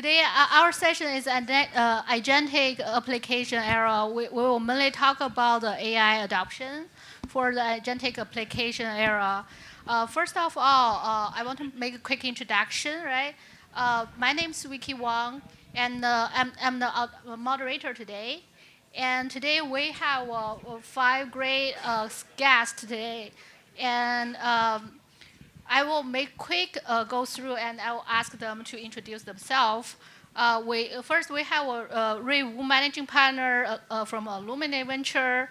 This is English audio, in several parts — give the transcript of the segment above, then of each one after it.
Today, our session is Agentic application era. We will mainly talk about the AI adoption for the Agentic application era. First of all, I want to make a quick introduction, right? My name is Vicky Wang, and I'm the moderator today. And today we have 5 great guests today. And I will make quick go through and I will ask them to introduce themselves. First, we have Ray Wu, managing partner from Luminate Venture.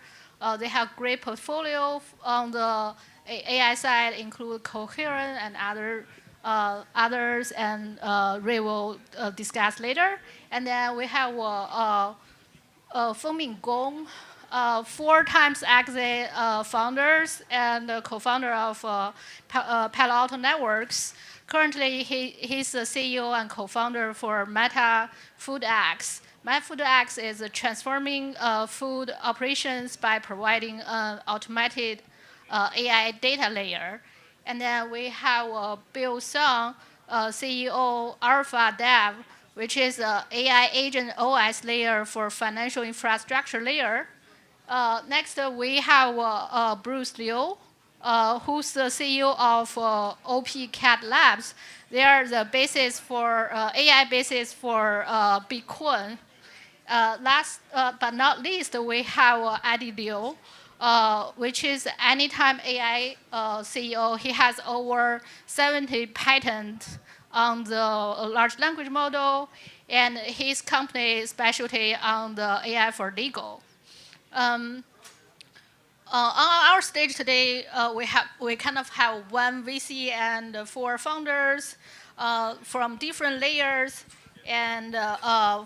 They have great portfolio on the AI side, include Coherent and others, and Ray will discuss later. And then we have Fengming Gong, 4 times exit founders and co-founder of Palo Alto Networks. Currently, he's the CEO and co-founder for Meta FoodX. Meta FoodX is transforming food operations by providing an automated AI data layer. And then we have Bill Sung, CEO Alpha Dev, which is an AI agent OS layer for financial infrastructure layer. Next, we have Bruce Liu, who's the CEO of OP-Cat Labs. They are the basis for AI basis for Bitcoin. Last but not least, we have Eddie Liu, which is Anytime AI CEO. He has over 70 patents on the large language model, and his company specialty on the AI for legal. On our stage today, we kind of have 1 VC and 4 founders from different layers and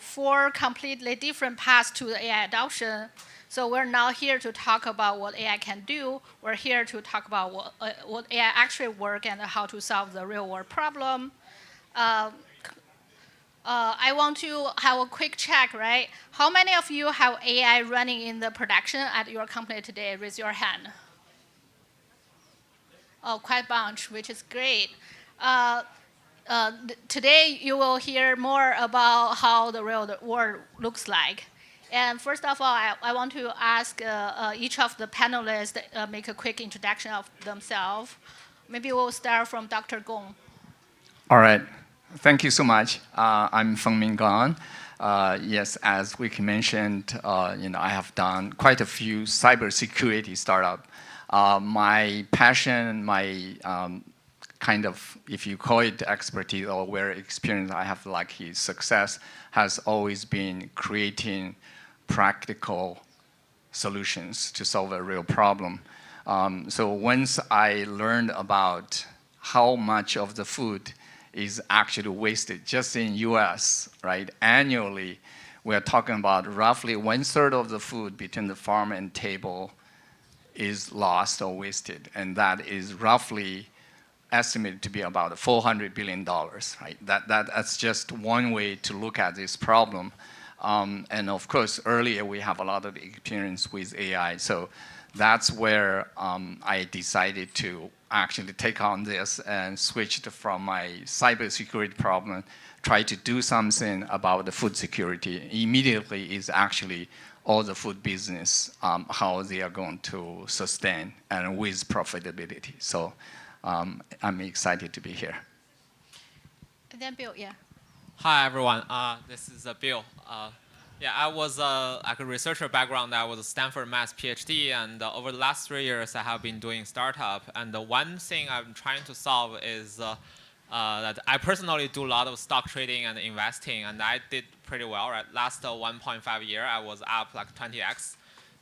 4 completely different paths to the AI adoption. So we're now here to talk about what AI can do. We're here to talk about what AI actually works and how to solve the real world problem. I want to have a quick check, right? How many of you have AI running in the production at your company today? Raise your hand. Oh, quite a bunch, which is great. Today, you will hear more about how the real world looks like. And first of all, I want to ask each of the panelists make a quick introduction of themselves. Maybe we'll start from Dr. Gong. All right. Thank you so much. I'm Fengming Gong. Yes, as Vicky mentioned, I have done quite a few cybersecurity startups. My passion, my kind of, if you call it expertise or where experience I have like his success, has always been creating practical solutions to solve a real problem. So once I learned about how much of the food is actually wasted just in US, right? Annually, we are talking about roughly 1/3 of the food between the farm and table is lost or wasted. And that is roughly estimated to be about $400 billion, right? That's just one way to look at this problem. And of course, earlier we have a lot of experience with AI. So that's where I decided to actually take on this and switched from my cybersecurity problem, try to do something about the food security. Immediately is actually all the food business, how they are going to sustain and with profitability. So I'm excited to be here. And then Bill, yeah. Hi, everyone. This is Bill. Yeah, I was like a researcher background. I was a Stanford Math PhD, and over the last 3 years, I have been doing startup. And the one thing I'm trying to solve is that I personally do a lot of stock trading and investing, and I did pretty well. Right, last 1.5 year, I was up like 20x,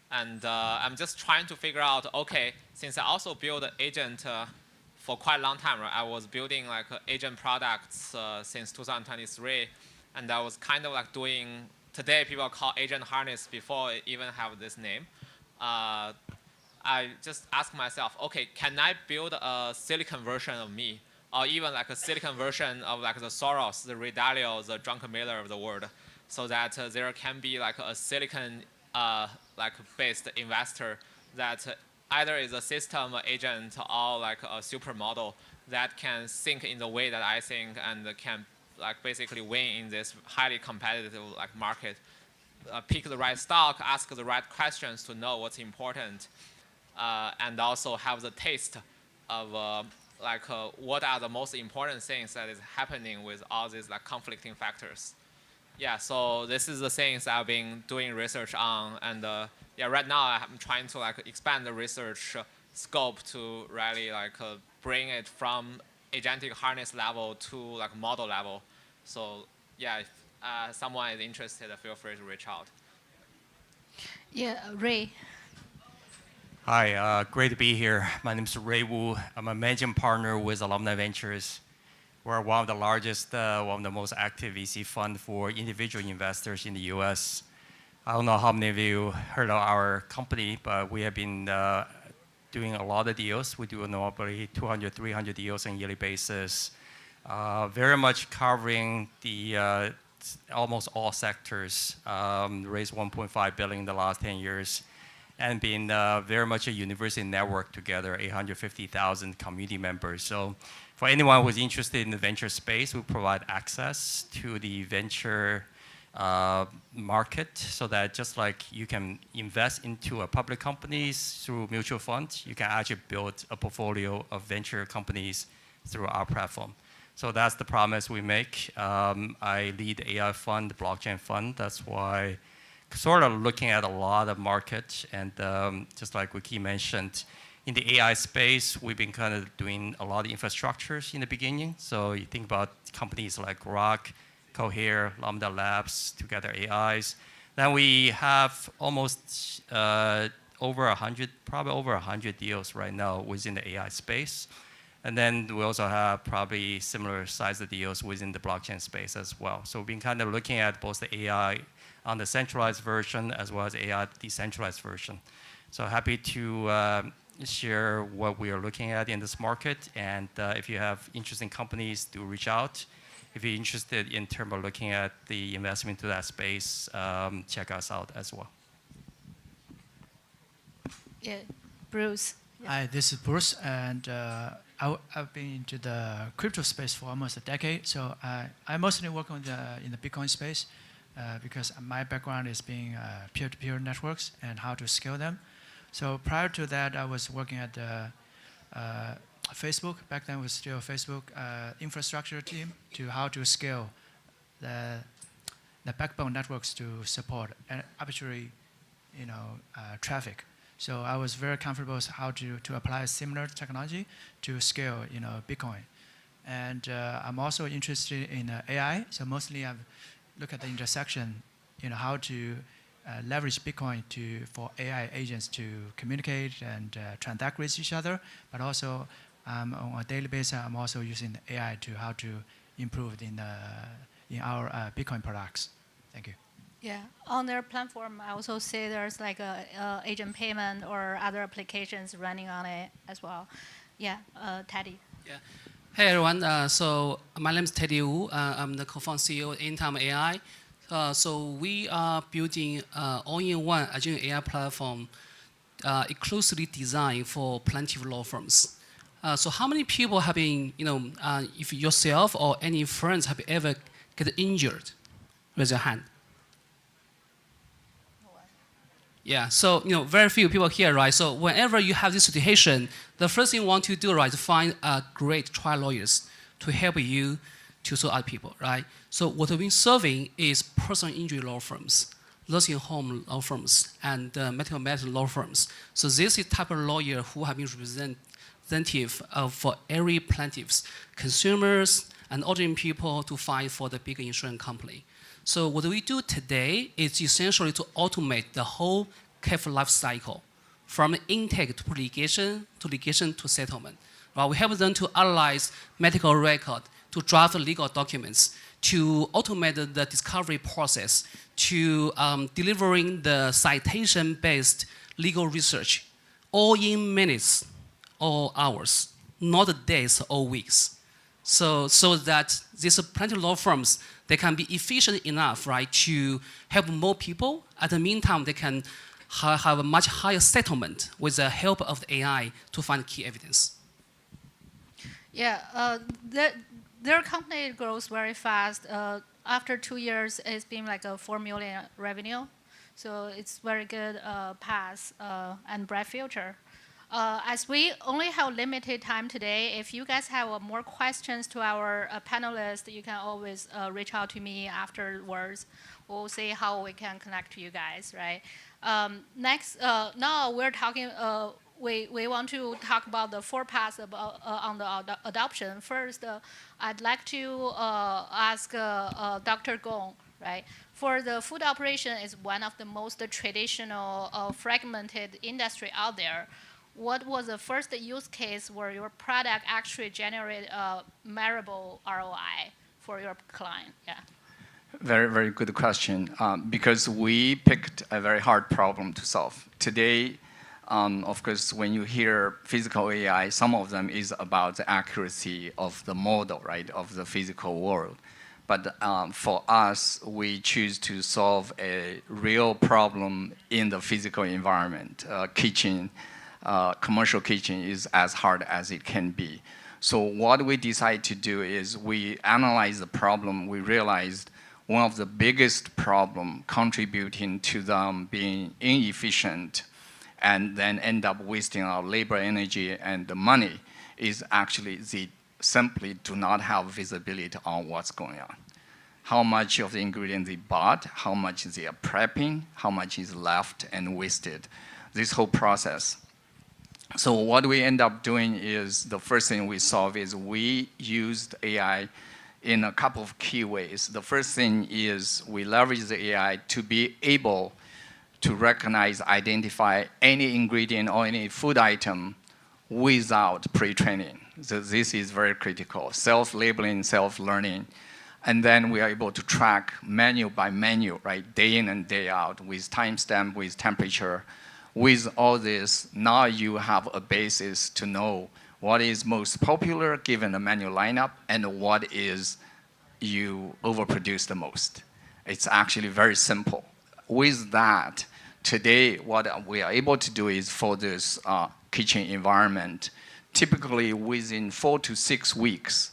and I'm just trying to figure out, okay, since I also build an agent for quite a long time, right? I was building like agent products since 2023, and I was kind of like doing. Today, people call agent harness before it even have this name. I just ask myself, okay, can I build a silicon version of me, or even like a silicon version of like the Soros, the Ray Dalio, the Druckenmiller of the world, so that there can be like a silicon like based investor that either is a system agent or like a supermodel that can think in the way that I think and can like basically win in this highly competitive like market. Pick the right stock, ask the right questions to know what's important, and also have the taste of what are the most important things that is happening with all these like conflicting factors. Yeah, so this is the things I've been doing research on, and yeah, right now I'm trying to like expand the research scope to really like bring it from agentic harness level to like model level. So yeah, if someone is interested, feel free to reach out. Yeah, Ray. Hi, great to be here. My name is Ray Wu. I'm a managing partner with Alumni Ventures. We're one of the largest, one of the most active VC fund for individual investors in the US. I don't know how many of you heard of our company, but we have been doing a lot of deals. We do normally 200, 300 deals on a yearly basis, very much covering the almost all sectors. Raised 1.5 billion in the last 10 years, and been very much a university network together, 850,000 community members. So for anyone who's interested in the venture space, we provide access to the venture market so that just like you can invest into a public companies through mutual funds, you can actually build a portfolio of venture companies through our platform. So that's the promise we make. I lead the AI fund, the blockchain fund. That's why sort of looking at a lot of markets, and just like Wiki mentioned, in the AI space, we've been kind of doing a lot of infrastructures in the beginning. So you think about companies like Rock, Cohere, Lambda Labs, Together AIs. Then we have almost over 100, probably over 100 deals right now within the AI space. And then we also have probably similar size of deals within the blockchain space as well. So we've been kind of looking at both the AI on the centralized version as well as AI decentralized version. So happy to share what we are looking at in this market. And if you have interesting companies, do reach out. If you're interested in terms of looking at the investment into that space, check us out as well. Yeah, Bruce. Yeah. Hi, this is Bruce, and I've been into the crypto space for almost a decade. So I mostly work in the Bitcoin space because my background is being peer-to-peer networks and how to scale them. So prior to that, I was working at Facebook. Back then, it was still Facebook infrastructure team to how to scale the backbone networks to support arbitrary, traffic. So I was very comfortable with how to apply similar technology to scale, Bitcoin. And I'm also interested in AI. So mostly I look at the intersection, how to leverage Bitcoin for AI agents to communicate and transact with each other. But also on a daily basis, I'm also using AI to how to improve in our Bitcoin products. Thank you. Yeah, on their platform, I also see there's like a agent payment or other applications running on it as well. Yeah, Teddy. Yeah. Hey everyone. So my name is Teddy Wu. I'm the co-founder CEO of InTime AI. So we are building all-in-one Agentic AI platform exclusively designed for plaintiff law firms. So how many people have been, if yourself or any friends have ever get injured? Raise your hand. Yeah, so very few people here, right? So whenever you have this situation, the first thing you want to do, right, is find great trial lawyers to help you to sue other people, right? So what we've been serving is personal injury law firms, nursing home law firms, and medical medicine law firms. So this is the type of lawyer who have been representative for every plaintiffs, consumers, and ordinary people to fight for the big insurance company. So what we do today is essentially to automate the whole case life cycle, from intake to litigation to settlement. Right? We help them to analyze medical record, to draft legal documents, to automate the discovery process, to delivering the citation-based legal research, all in minutes or hours, not days or weeks. So that these plenty law firms, they can be efficient enough, right, to help more people. At the meantime, they can have a much higher settlement with the help of the AI to find key evidence. Yeah, their company grows very fast. After 2 years, it's been like a 4 million revenue. So it's very good path and bright future. As we only have limited time today, if you guys have more questions to our panelists, you can always reach out to me afterwards. We'll see how we can connect to you guys, right? Next, now we're talking, we want to talk about the 4 paths on the adoption. First, I'd like to ask Dr. Gong, right? For the food operation is one of the most traditional fragmented industry out there. What was the first use case where your product actually generated a measurable ROI for your client? Yeah. Very, very good question. Because we picked a very hard problem to solve. Today, of course, when you hear physical AI, some of them is about the accuracy of the model, right, of the physical world. But for us, we choose to solve a real problem in the physical environment. Kitchen, commercial kitchen is as hard as it can be. So what we decided to do is we analyzed the problem. We realized one of the biggest problem contributing to them being inefficient and then end up wasting our labor, energy, and the money is actually they simply do not have visibility on what's going on. How much of the ingredient they bought, how much they are prepping, how much is left and wasted. This whole process. So what we end up doing is the first thing we solve is we used AI in a couple of key ways. The first thing is we leverage the AI to be able to recognize, identify any ingredient or any food item without pre-training. So this is very critical. Self-labeling, self-learning. And then we are able to track menu by menu, right, day in and day out with timestamp, with temperature. With all this, now you have a basis to know what is most popular given the menu lineup and what is you overproduce the most. It's actually very simple. With that, today what we are able to do is for this kitchen environment, typically within 4 to 6 weeks,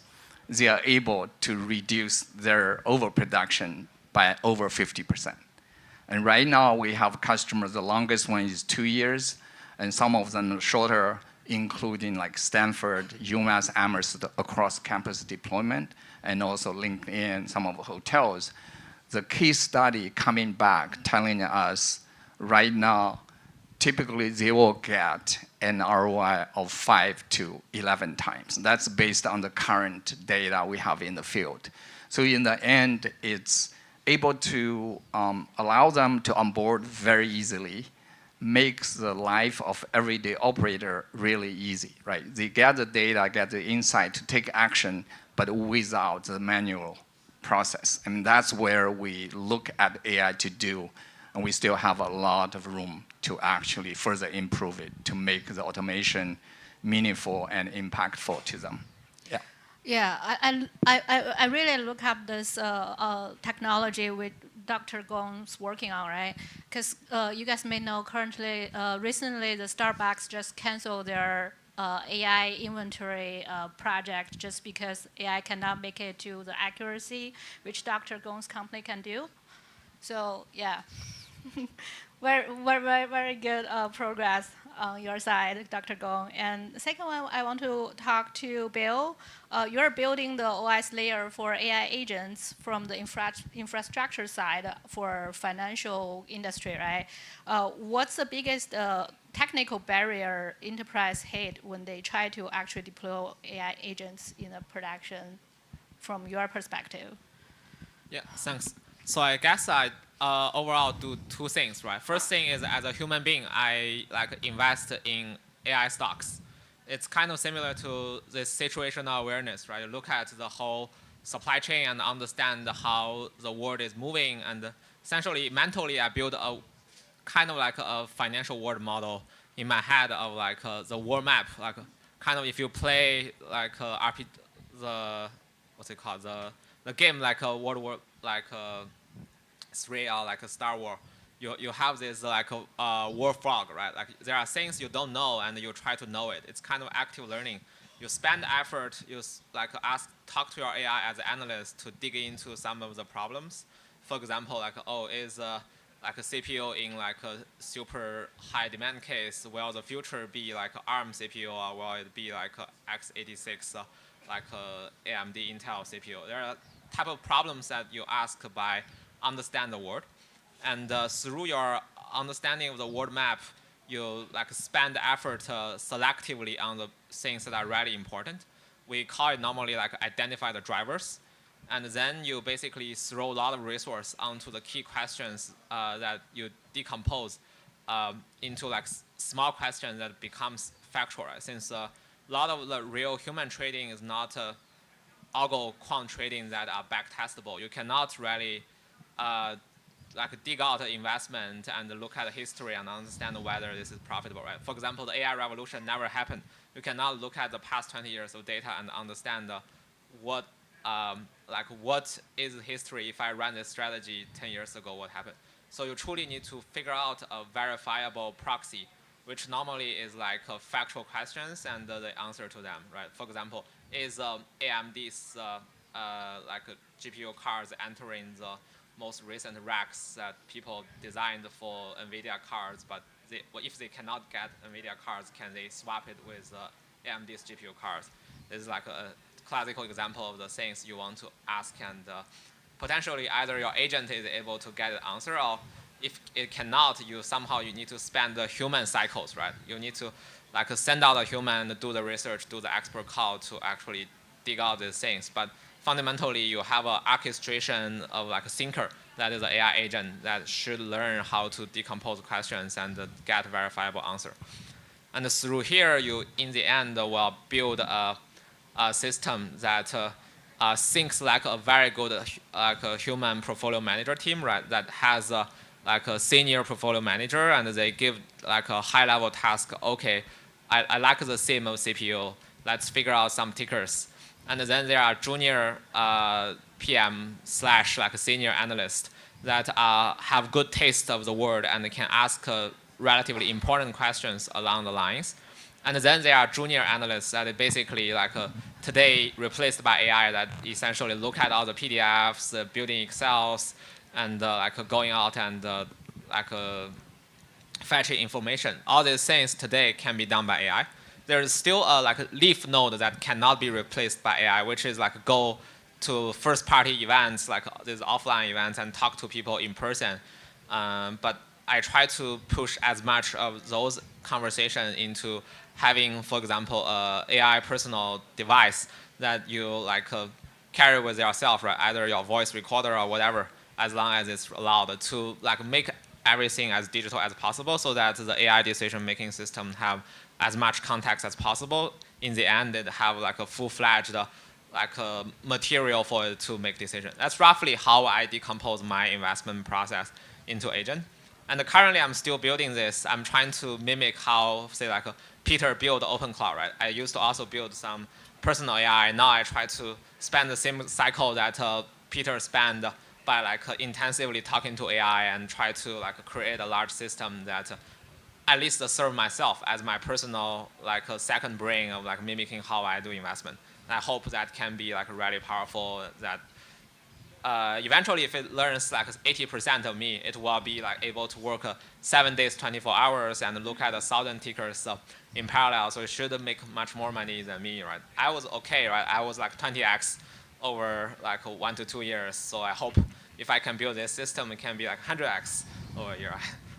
they are able to reduce their overproduction by over 50%. And right now we have customers, the longest one is 2 years, and some of them are shorter, including like Stanford, UMass Amherst across campus deployment, and also LinkedIn, some of the hotels. The case study coming back telling us right now, typically they will get an ROI of 5 to 11 times. That's based on the current data we have in the field. So in the end, it's able to allow them to onboard very easily, makes the life of everyday operator really easy, right? They get the data, get the insight to take action, but without the manual process. And that's where we look at AI to do, and we still have a lot of room to actually further improve it, to make the automation meaningful and impactful to them. Yeah. Yeah, I really look up this technology with Dr. Gong's working on, right? Because you guys may know currently, recently the Starbucks just canceled their AI inventory project just because AI cannot make it to the accuracy which Dr. Gong's company can do. So yeah, very good progress on your side, Dr. Gong. And the second one, I want to talk to Bill. You're building the OS layer for AI agents from the infrastructure side for financial industry, right? What's the biggest technical barrier enterprise hit when they try to actually deploy AI agents in a production from your perspective? Yeah, thanks. So I guess I overall do 2 things, right? First thing is as a human being, I like invest in AI stocks. It's kind of similar to this situational awareness, right? You look at the whole supply chain and understand how the world is moving, and essentially mentally I build a kind of like a financial world model in my head of like the world map, like kind of if you play like what's it called, the game like a World War like 3 or like a Star Wars, you have this like a war frog, right? Like there are things you don't know and you try to know it. It's kind of active learning. you spend effort, you like talk to your AI as an analyst to dig into some of the problems. For example, like, oh, is like a CPU in like a super high demand case, will the future be like ARM CPU or will it be like a x86 like a AMD Intel CPU? There are type of problems that you ask by understand the word, and through your understanding of the word map, you like spend effort selectively on the things that are really important. We call it normally like identify the drivers, and then you basically throw a lot of resource onto the key questions that you decompose into like small questions that becomes factual. Right? Since a lot of the real human trading is not algo quant trading that are back testable. You cannot really like dig out the investment and look at the history and understand whether this is profitable, right? For example, the AI revolution never happened. You cannot look at the past 20 years of data and understand what is history if I ran this strategy 10 years ago, what happened. So you truly need to figure out a verifiable proxy, which normally is like factual questions and the answer to them, right? For example, is AMD's like GPU cards entering the most recent racks that people designed for NVIDIA cards, but if they cannot get NVIDIA cards, can they swap it with AMD's GPU cards? This is like a classical example of the things you want to ask, and potentially either your agent is able to get the answer, or if it cannot, you need to spend the human cycles, right? You need to like send out a human, do the research, do the expert call to actually dig out these things. But fundamentally, you have an orchestration of like a thinker that is an AI agent that should learn how to decompose questions and get a verifiable answer. And through here, you in the end will build a system that thinks like a very good like a human portfolio manager team, right? That has like a senior portfolio manager, and they give like a high-level task. Okay, I like the theme of CPU. Let's figure out some tickers. And then there are junior PM / like a senior analyst that have good taste of the word and can ask relatively important questions along the lines. And then there are junior analysts that are basically like today replaced by AI that essentially look at all the PDFs, building Excels, and like going out and like fetching information. All these things today can be done by AI. There's still like a leaf node that cannot be replaced by AI, which is like go to first-party events, like these offline events, and talk to people in person. But I try to push as much of those conversations into having, for example, AI personal device that you like carry with yourself, right? Either your voice recorder or whatever, as long as it's allowed to like make everything as digital as possible, so that the AI decision-making system have as much context as possible. In the end, it have like a full-fledged like material for it to make decisions. That's roughly how I decompose my investment process into agent. And currently, I'm still building this. I'm trying to mimic how, say, like Peter built OpenCloud, right? I used to also build some personal AI. Now I try to spend the same cycle that Peter spent by like intensively talking to AI and try to like create a large system that at least serve myself as my personal like second brain of like mimicking how I do investment. And I hope that can be like really powerful. That eventually, if it learns like 80% of me, it will be like able to work 7 days, 24 hours, and look at 1,000 tickers in parallel. So it should make much more money than me, right? I was okay, right? I was like 20x over like 1 to 2 years. So I hope if I can build this system, it can be like 100x over a year.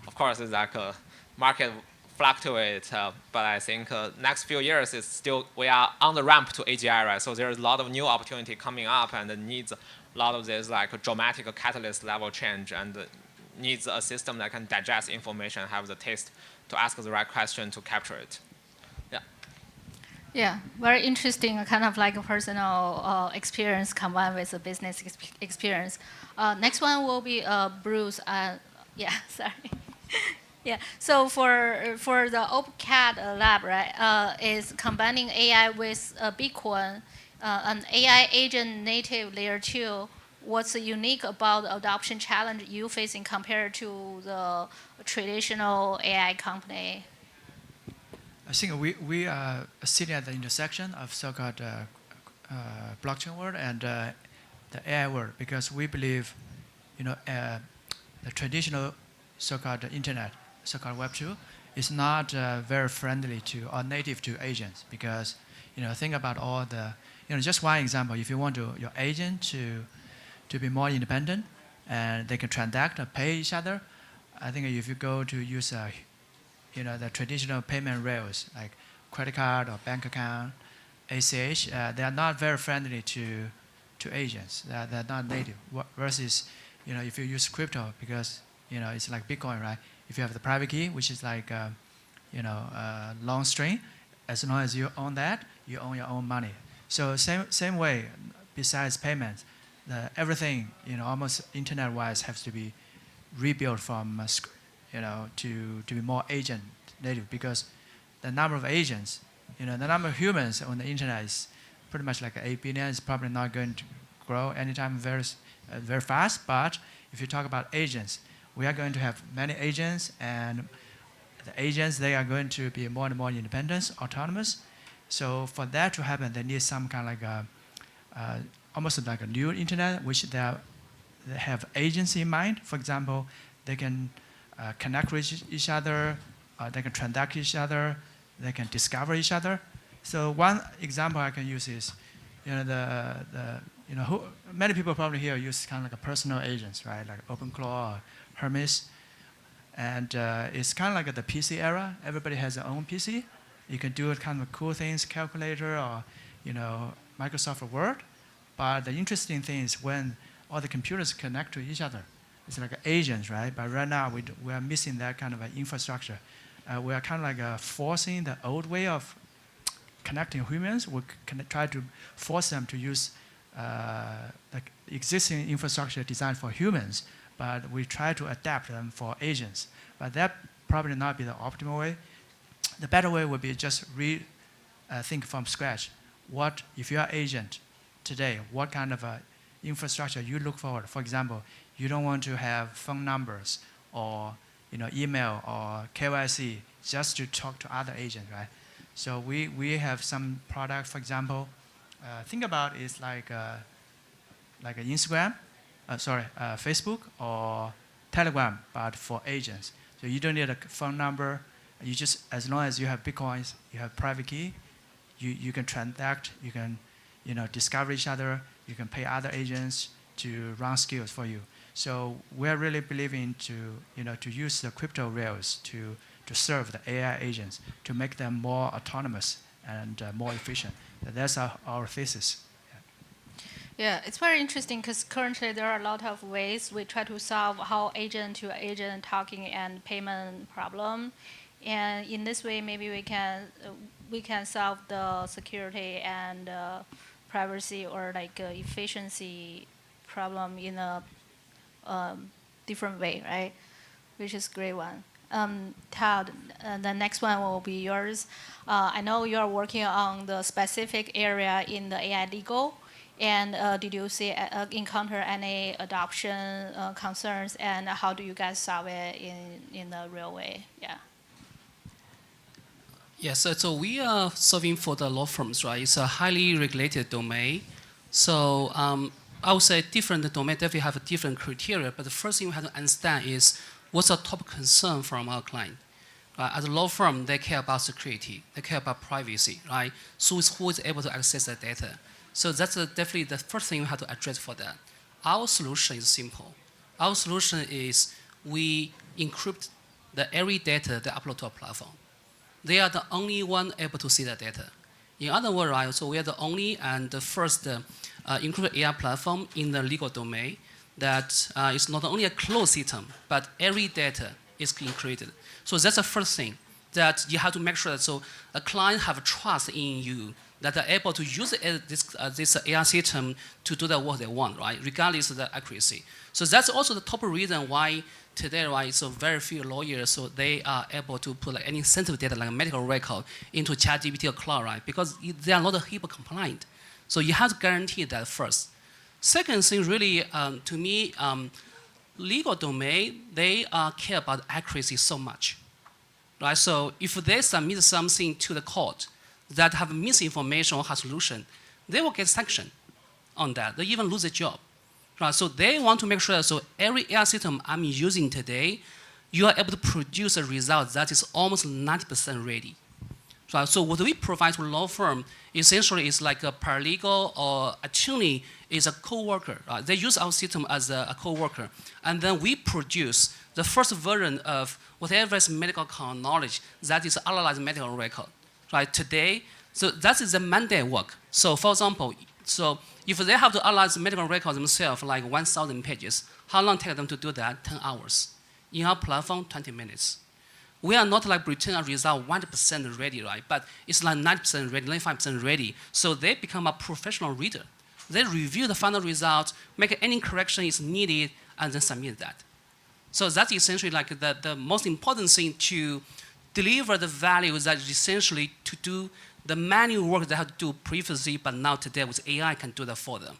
Of course, it's like a market fluctuate, but I think next few years is still we are on the ramp to AGI, right? So there's a lot of new opportunity coming up, and it needs a lot of this like dramatic catalyst level change, and needs a system that can digest information, have the taste to ask the right question to capture it. Yeah. Yeah, very interesting, kind of like a personal experience combined with a business experience. Next one will be Bruce. Yeah, sorry. Yeah, so for the OpenCAD lab, right, is combining AI with Bitcoin, an AI agent native layer 2. What's unique about the adoption challenge you facing compared to the traditional AI company? I think we are sitting at the intersection of so-called blockchain world and the AI world, because we believe, the traditional so-called internet, so-called Web 2, is not very friendly to or native to agents, because think about all the, just one example. If you want your agent to be more independent and they can transact or pay each other, I think if you go to use the traditional payment rails like credit card or bank account, ACH, they are not very friendly to agents. They're not native. Versus, if you use crypto, because it's like Bitcoin, right? If you have the private key, which is like a long string, as long as you own that, you own your own money. So same way. Besides payments, everything almost internet-wise has to be rebuilt from to be more agent native, because the number of agents, the number of humans on the internet is pretty much like 8 billion. It's probably not going to grow anytime very fast. But if you talk about agents, we are going to have many agents, and the agents, they are going to be more and more independent, autonomous. So for that to happen, they need some kind of like almost like a new internet, which they have agents in mind. For example, they can connect with each other, they can transact each other, they can discover each other. So one example I can use is, many people probably here use kind of like a personal agents, right? Like OpenClaw or Hermes. And it's kind of like the PC era. Everybody has their own PC. You can do kind of cool things, calculator or Microsoft Word. But the interesting thing is when all the computers connect to each other. It's like agents, right? But right now we are missing that kind of infrastructure. We are kind of like forcing the old way of connecting humans. We can try to force them to use like existing infrastructure designed for humans, but we try to adapt them for agents. But that probably not be the optimal way. The better way would be just think from scratch. What if you are agent today? What kind of infrastructure you look forward? For example, you don't want to have phone numbers or email or KYC just to talk to other agents, right? So we have some product, for example, think about it's like an Instagram, Facebook or Telegram, but for agents. So you don't need a phone number. You just, as long as you have Bitcoins, you have private key, you can transact, you can discover each other, you can pay other agents to run skills for you. So we're really believing to use the crypto rails to serve the AI agents, to make them more autonomous and more efficient. That's our thesis. Yeah, it's very interesting because currently there are a lot of ways we try to solve how agent to agent talking and payment problem. And in this way, maybe we can solve the security and privacy or like efficiency problem in a different way, right? Which is a great one. Todd, the next one will be yours. I know you are working on the specific area in the AI legal. And did you encounter any adoption concerns, and how do you guys solve it in the real way? Yeah. Yes, so we are solving for the law firms, right? It's a highly regulated domain. So I would say different domain definitely have a different criteria, but the first thing we have to understand is what's the top concern from our client. As a law firm, they care about security, they care about privacy, right? So it's who is able to access the data. So that's definitely the first thing we have to address for that. Our solution is simple. Our solution is we encrypt every data they upload to our platform. They are the only one able to see the data. In other words, right, so we are the only and the first encrypted AI platform in the legal domain that is not only a closed system, but every data is encrypted. So that's the first thing that you have to make sure that so a client have trust in you that they're able to use this AI system to do the work they want, right, regardless of the accuracy. So that's also the top reason why today, right, so very few lawyers, so they are able to put like any sensitive data like a medical record into ChatGPT or Cloud, right, because they are not HIPAA compliant. So you have to guarantee that first. Second thing, really, to me, legal domain, they care about accuracy so much. right? So if they submit something to the court that have misinformation or has solution, they will get sanctioned on that. They even lose their job, right? So they want to make sure, so every AI system I'm using today, you are able to produce a result that is almost 90% ready. Right? So what we provide to law firm essentially is like a paralegal or attorney is a co-worker. Right? They use our system as a co-worker. And then we produce the first version of whatever is medical knowledge that is analyzed medical record. Right? Today, so that is the mandate work. So for example, so if they have to analyze medical records themselves, like 1,000 pages, how long take them to do that? 10 hours. In our platform, 20 minutes. We are not like return a result 100% ready, right? But it's like 90% ready, 95% ready. So they become a professional reader. They review the final result, make any correction is needed, and then submit that. So that's essentially like the most important thing to deliver the value that is essentially to do the manual work they have to do previously, but now today with AI can do that for them.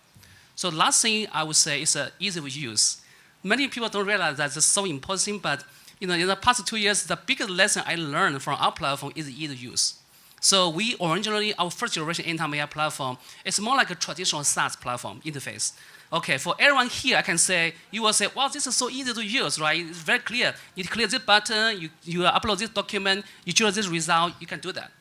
So last thing I would say is easy to use. Many people don't realize that it's so important, but in the past 2 years, the biggest lesson I learned from our platform is easy to use. So we originally, our first generation anytime AI platform, it's more like a traditional SaaS platform interface. Okay, for everyone here, I can say, you will say, wow, this is so easy to use, right? It's very clear. You click this button, you upload this document, you choose this result, you can do that.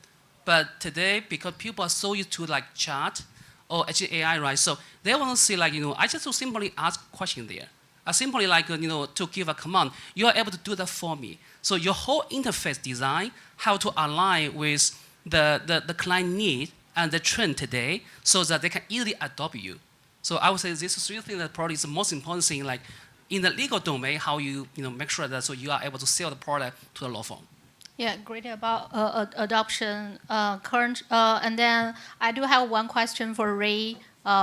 But today, because people are so used to like chat or actually AI, right? So they want to see like, I just simply ask question there. I simply like, to give a command, you are able to do that for me. So your whole interface design, how to align with the client need and the trend today so that they can easily adopt you. So I would say this is three things that probably is the most important thing, like in the legal domain, how you, make sure that so you are able to sell the product to the law firm. Yeah, great about adoption current. And then I do have one question for Ray.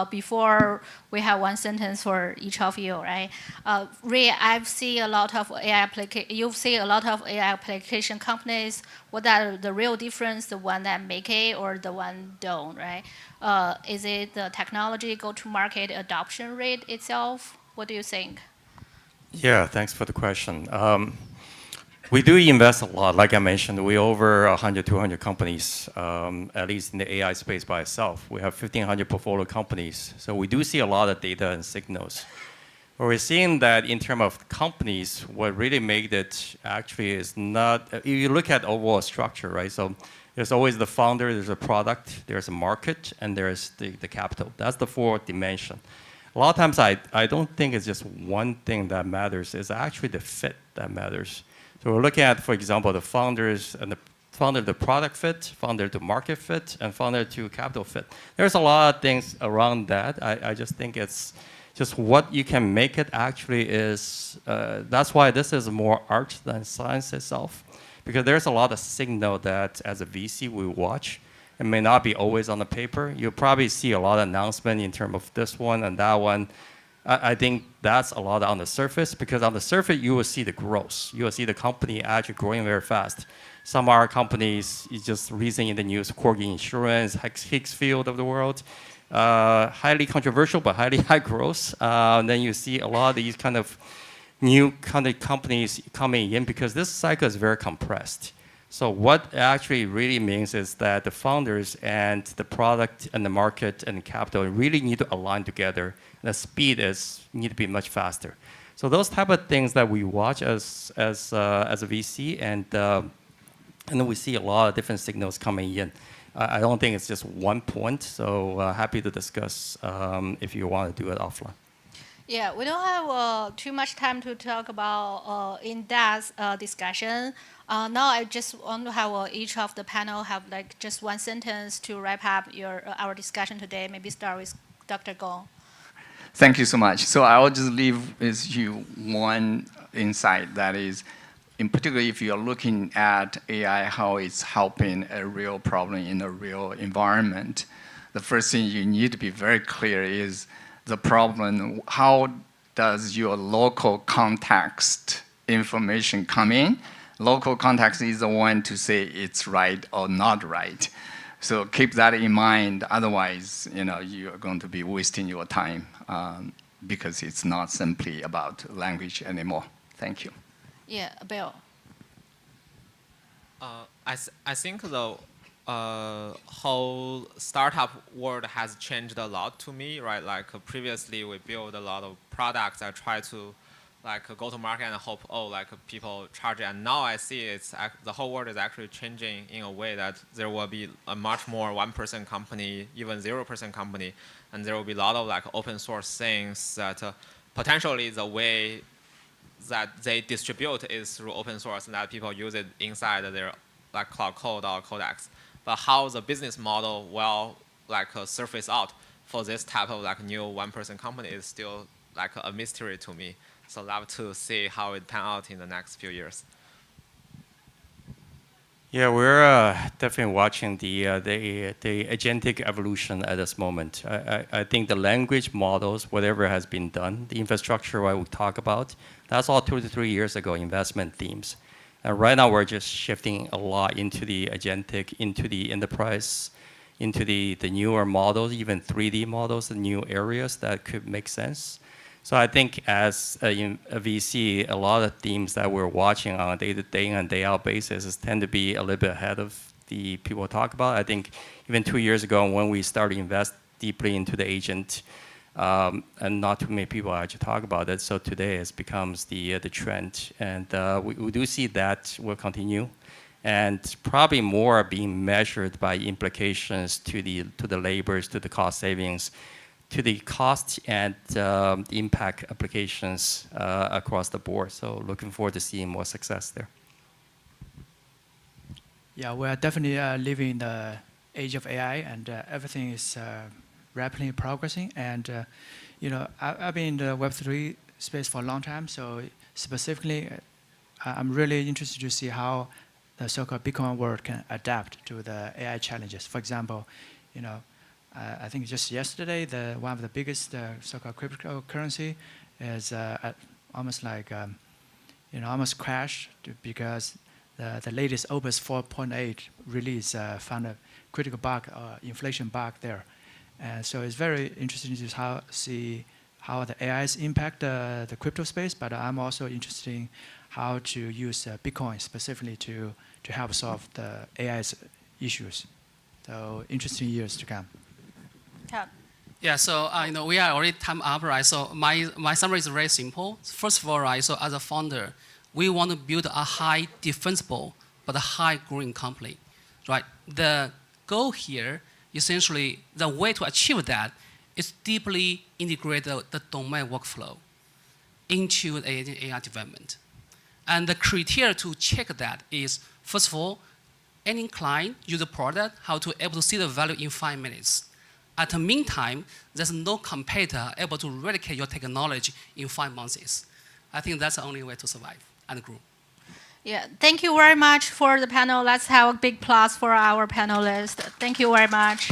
Before we have one sentence for each of you, right? Ray, I've seen a lot of you've seen a lot of AI application companies. What are the real difference? The one that make it or the one don't, right? Is it the technology go-to-market adoption rate itself? What do you think? Yeah, thanks for the question. We do invest a lot. Like I mentioned, we over 100, 200 companies, at least in the AI space by itself. We have 1,500 portfolio companies. So we do see a lot of data and signals. But we're seeing that in terms of companies, what really made it actually is not, if you look at overall structure, right? So there's always the founder, there's a product, there's a market, and there's the capital. That's the four dimension. A lot of times I don't think it's just one thing that matters. It's actually the fit that matters. So we're looking at, for example, the founders and the founder to product fit, founder to market fit, and founder to capital fit. There's a lot of things around that. I just think it's just what you can make it actually is, that's why this is more art than science itself. Because there's a lot of signal that as a VC we watch. It may not be always on the paper. You'll probably see a lot of announcement in terms of this one and that one. I think that's a lot on the surface, because on the surface, you will see the growth. You will see the company actually growing very fast. Some of our companies, it's just recently in the news, Corgi Insurance, Hicksfield of the world, highly controversial, but highly high growth. Then you see a lot of these kind of new kind of companies coming in because this cycle is very compressed. So what it actually really means is that the founders and the product and the market and the capital really need to align together. The speed need to be much faster. So those type of things that we watch as a VC, and then we see a lot of different signals coming in. I don't think it's just one point. So happy to discuss if you want to do it offline. Yeah, we don't have too much time to talk about in-depth discussion. Now I just want to have each of the panel have like just one sentence to wrap up our discussion today. Maybe start with Dr. Gong. Thank you so much. So I will just leave with you one insight, that is, in particular, if you're looking at AI, how it's helping a real problem in a real environment, the first thing you need to be very clear is the problem, how does your local context information come in? Local context is the one to say it's right or not right. So keep that in mind. Otherwise, you're going to be wasting your time because it's not simply about language anymore. Thank you. Yeah, Bill. I think the whole startup world has changed a lot to me, right? Like previously we build a lot of products. I try to like go to market and hope, oh, like people charge it. And now I see the whole world is actually changing in a way that there will be a much more 1% company, even 0% company, and there will be a lot of like open source things that potentially the way that they distribute is through open source and that people use it inside their like cloud code or codecs. But how the business model will like surface out for this type of like new 1% company is still like a mystery to me. So I'd love to see how it pan out in the next few years. Yeah, we're definitely watching the agentic evolution at this moment. I think the language models, whatever has been done, the infrastructure what we talk about, that's all 2 to 3 years ago investment themes. And right now we're just shifting a lot into the agentic, into the enterprise, into the newer models, even 3D models, the new areas that could make sense. So I think as a VC, a lot of themes that we're watching on a day in and day out basis tend to be a little bit ahead of the people talk about. I think even 2 years ago when we started to invest deeply into the agent, and not too many people actually talk about it. So today it becomes the trend, and we do see that will continue, and probably more being measured by implications to the labors, to the cost savings, to the cost and impact applications across the board. So looking forward to seeing more success there. Yeah, we're definitely living in the age of AI, and everything is rapidly progressing. And I've been in the Web3 space for a long time. So specifically, I'm really interested to see how the so-called Bitcoin world can adapt to the AI challenges. For example, I think just yesterday, one of the biggest so-called cryptocurrency is almost like almost crashed because the latest Opus 4.8 release found a critical bug, inflation bug there. And so it's very interesting to see how the AIs impact the crypto space. But I'm also interested in how to use Bitcoin specifically to help solve the AI's issues. So interesting years to come. Yeah, so we are already time up, right? So my summary is very simple. First of all, right, so as a founder, we want to build a high defensible but a high growing company, right? The goal here, essentially, the way to achieve that is deeply integrate the domain workflow into the AI development. And the criteria to check that is, first of all, any client use the product, how to able to see the value in 5 minutes. At the meantime, there's no competitor able to replicate your technology in 5 months. I think that's the only way to survive and grow. Yeah, thank you very much for the panel. Let's have a big applause for our panelists. Thank you very much.